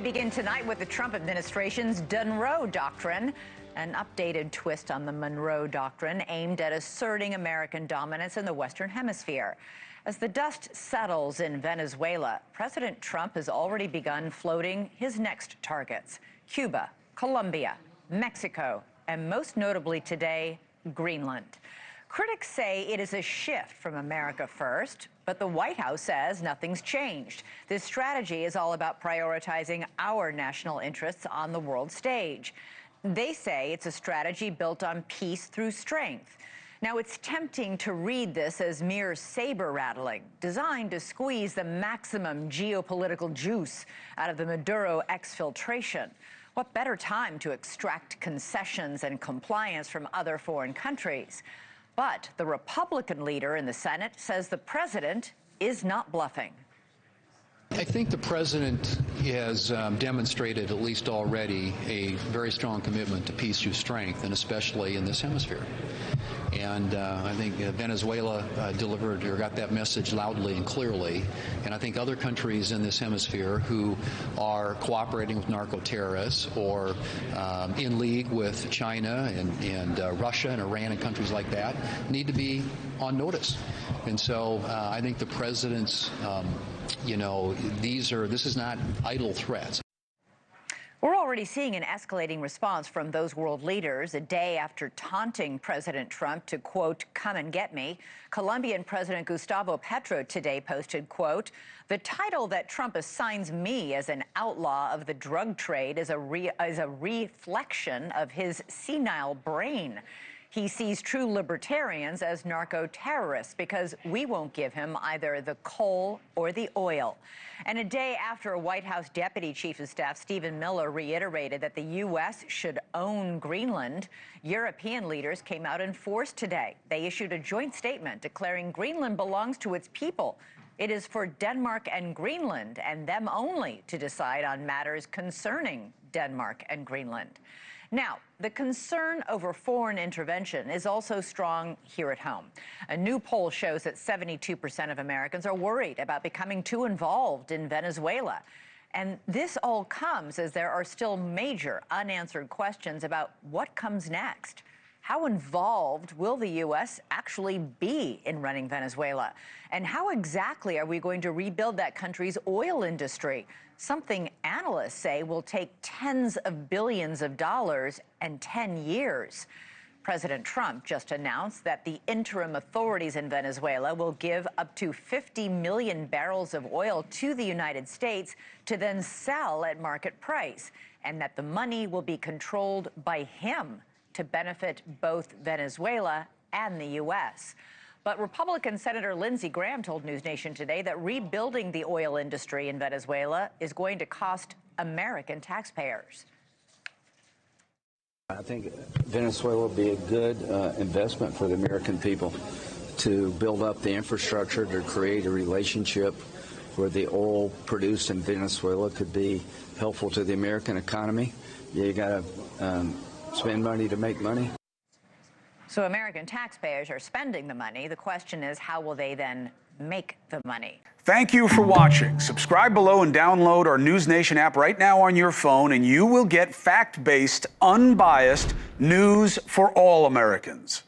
We begin tonight with the Trump administration's Monroe Doctrine, an updated twist on the Monroe Doctrine aimed at asserting American dominance in the Western Hemisphere. As the dust settles in Venezuela, President Trump has already begun floating his next targets: Cuba, Colombia, Mexico, and most notably today, Greenland. Critics say it is a shift from America first, but the White House says nothing's changed. This strategy is all about prioritizing our national interests on the world stage. They say it's a strategy built on peace through strength. Now, it's tempting to read this as mere saber-rattling, designed to squeeze the maximum geopolitical juice out of the Maduro exfiltration. What better time to extract concessions and compliance from other foreign countries? But the Republican leader in the Senate says the president is not bluffing. I think the president has demonstrated, at least already, a very strong commitment to peace through strength, and especially in this hemisphere. And I think Venezuela delivered or got that message loudly and clearly. And I think other countries in this hemisphere who are cooperating with narco-terrorists or in league with China and Russia and Iran and countries like that need to be on notice. And so I think the president's, this is not idle threats. We're already seeing an escalating response from those world leaders a day after taunting President Trump to, quote, "come and get me." Colombian President Gustavo Petro today posted, quote, "The title that Trump assigns me as an outlaw of the drug trade is a reflection of his senile brain. He sees true libertarians as narco-terrorists because we won't give him either the coal or the oil." And a day after a White House Deputy Chief of Staff Stephen Miller reiterated that the U.S. should own Greenland, European leaders came out in force today. They issued a joint statement declaring Greenland belongs to its people. It is for Denmark and Greenland and them only to decide on matters concerning Denmark and Greenland. Now, the concern over foreign intervention is also strong here at home. A new poll shows that 72% of Americans are worried about becoming too involved in Venezuela. And this all comes as there are still major unanswered questions about what comes next. How involved will the U.S. actually be in running Venezuela? And how exactly are we going to rebuild that country's oil industry? Something analysts say will take tens of billions of dollars and 10 years. President Trump just announced that the interim authorities in Venezuela will give up to 50 million barrels of oil to the United States to then sell at market price, and that the money will be controlled by him to benefit both Venezuela and the U.S. But Republican Senator Lindsey Graham told NewsNation today that rebuilding the oil industry in Venezuela is going to cost American taxpayers. I think Venezuela will be a good investment for the American people to build up the infrastructure to create a relationship where the oil produced in Venezuela could be helpful to the American economy. You got to spend money to make money. So American taxpayers are spending the money. The question is, how will they then make the money? Thank you for watching. Subscribe below and download our NewsNation app right now on your phone, and you will get fact-based, unbiased news for all Americans.